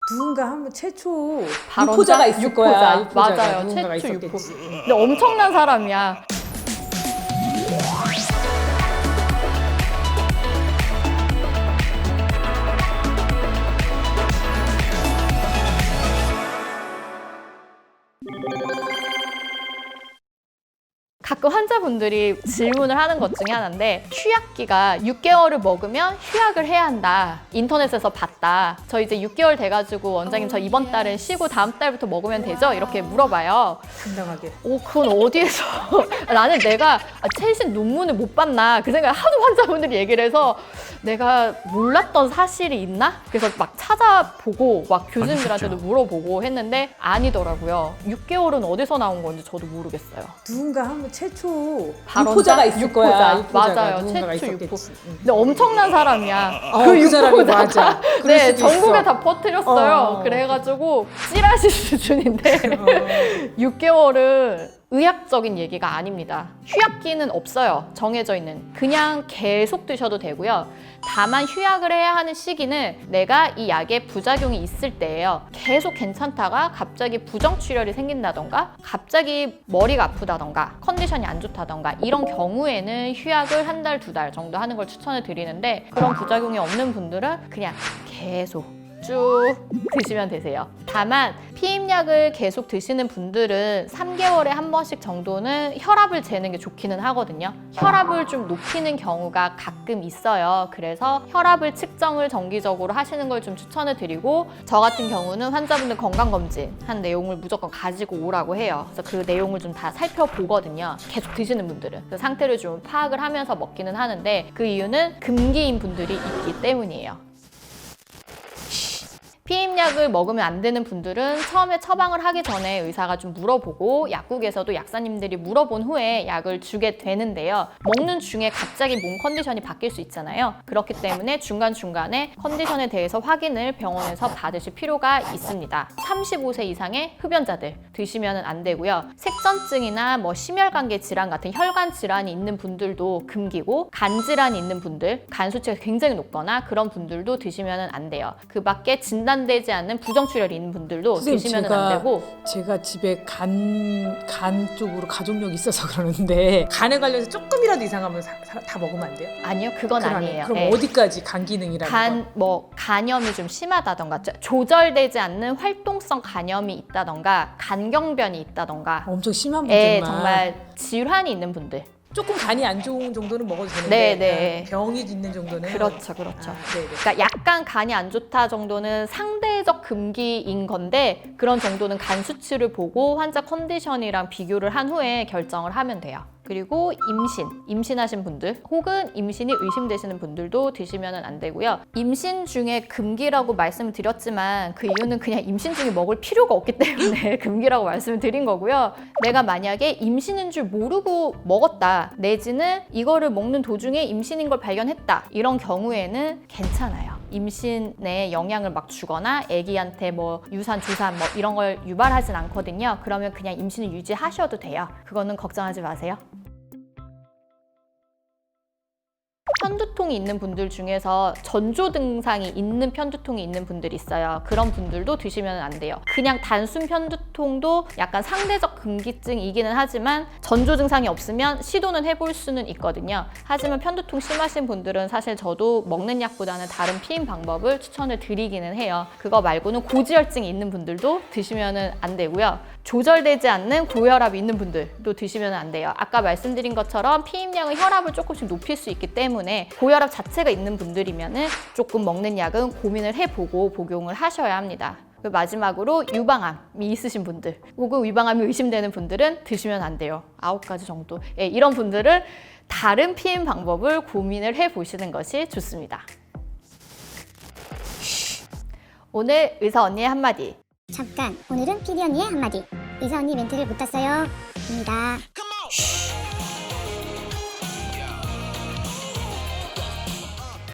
누군가 한번 최초 유포자가 있을 거야. 유포자가. 맞아요. 누군가가 최초 유포. 있었겠지. 근데 엄청난 사람이야. 가끔 환자분들이 질문을 하는 것 중에 하나인데 휴약기가 6개월을 먹으면 휴약을 해야 한다. 인터넷에서 봤다. 저 이제 6개월 돼가지고 원장님 저 이번 달은 쉬고 다음 달부터 먹으면 되죠? 이렇게 물어봐요. 당당하게. 그건 어디에서 나는 내가 최신 논문을 못 봤나 그 생각을 하도 환자분들이 얘기를 해서 내가 몰랐던 사실이 있나? 그래서 막 찾아보고 막 교수님들한테도 물어보고 했는데 아니더라고요. 6개월은 어디서 나온 건지 저도 모르겠어요. 누군가 한번 최초 유포자가 있을 거야. 유포자가. 맞아요. 누군가가 최초 유포. 있었겠지. 근데 엄청난 사람이야. 그 사람이 맞아. 그럴 네, 수도 전국에 있어. 다 퍼뜨렸어요. 그래가지고 찌라시 수준인데 6개월은 의학적인 얘기가 아닙니다. 휴약기는 없어요. 정해져 있는. 그냥 계속 드셔도 되고요. 다만 휴약을 해야 하는 시기는 내가 이 약에 부작용이 있을 때예요. 계속 괜찮다가 갑자기 부정출혈이 생긴다던가 갑자기 머리가 아프다던가 컨디션이 안 좋다던가 이런 경우에는 휴약을 한 달, 2달 정도 하는 걸 추천을 드리는데 그런 부작용이 없는 분들은 그냥 계속 쭉 드시면 되세요. 다만 피임약을 계속 드시는 분들은 3개월에 한 번씩 정도는 혈압을 재는 게 좋기는 하거든요. 혈압을 좀 높이는 경우가 가끔 있어요. 그래서 혈압을 측정을 정기적으로 하시는 걸 좀 추천을 드리고 저 같은 경우는 환자분들 건강검진 한 내용을 무조건 가지고 오라고 해요. 그래서 그 내용을 좀 다 살펴보거든요. 계속 드시는 분들은. 그 상태를 좀 파악을 하면서 먹기는 하는데 그 이유는 금기인 분들이 있기 때문이에요. 피임약을 먹으면 안 되는 분들은 처음에 처방을 하기 전에 의사가 좀 물어보고 약국에서도 약사님들이 물어본 후에 약을 주게 되는데요. 먹는 중에 갑자기 몸 컨디션이 바뀔 수 있잖아요. 그렇기 때문에 중간중간에 컨디션에 대해서 확인을 병원에서 받으실 필요가 있습니다. 35세 이상의 흡연자들 드시면 안 되고요. 색전증이나 심혈관계 질환 같은 혈관 질환이 있는 분들도 금기고 간 질환이 있는 분들, 간 수치가 굉장히 높거나 그런 분들도 드시면 안 돼요. 그 밖에 진단되지 않는 부정출혈이 있는 분들도 드시면 안 되고. 제가 집에 간 쪽으로 가족력이 있어서 그러는데 간에 관련해서 조금이라도 이상하면 다 먹으면 안 돼요? 아니요, 그건 아니에요. 그럼 네. 어디까지 간 기능이라는 건? 간염이 좀 심하다던가 조절되지 않는 활동성 간염이 있다던가 간경변이 있다던가 엄청 심한 분들만 정말 질환이 있는 분들. 조금 간이 안 좋은 정도는 먹어도 되는데 네. 병이 있는 정도는 그렇죠. 네네. 그러니까 약간 간이 안 좋다 정도는 상대적 금기인 건데 그런 정도는 간 수치를 보고 환자 컨디션이랑 비교를 한 후에 결정을 하면 돼요. 그리고 임신하신 분들 혹은 임신이 의심되시는 분들도 드시면 안 되고요. 임신 중에 금기라고 말씀을 드렸지만 그 이유는 그냥 임신 중에 먹을 필요가 없기 때문에 금기라고 말씀을 드린 거고요. 내가 만약에 임신인 줄 모르고 먹었다 내지는 이거를 먹는 도중에 임신인 걸 발견했다 이런 경우에는 괜찮아요. 임신에 영향을 막 주거나 아기한테 유산, 주산 이런 걸 유발하진 않거든요. 그러면 그냥 임신을 유지하셔도 돼요. 그거는 걱정하지 마세요. 편두통이 있는 분들 중에서 전조 증상이 있는 편두통이 있는 분들이 있어요. 그런 분들도 드시면 안 돼요. 그냥 단순 편두통도 약간 상대적 금기증이기는 하지만 전조 증상이 없으면 시도는 해볼 수는 있거든요. 하지만 편두통 심하신 분들은 사실 저도 먹는 약보다는 다른 피임 방법을 추천을 드리기는 해요. 그거 말고는 고지혈증이 있는 분들도 드시면 안 되고요. 조절되지 않는 고혈압이 있는 분들도 드시면 안 돼요. 아까 말씀드린 것처럼 피임약은 혈압을 조금씩 높일 수 있기 때문에 고혈압 자체가 있는 분들이면 조금 먹는 약은 고민을 해보고 복용을 하셔야 합니다. 마지막으로 유방암이 있으신 분들 혹은 유방암이 의심되는 분들은 드시면 안 돼요. 9가지 정도. 이런 분들은 다른 피임 방법을 고민을 해보시는 것이 좋습니다. 오늘 의사 언니의 한마디. 잠깐, 오늘은 PD 언니의 한마디. 의사 언니 멘트를 못 땄어요. 입니다.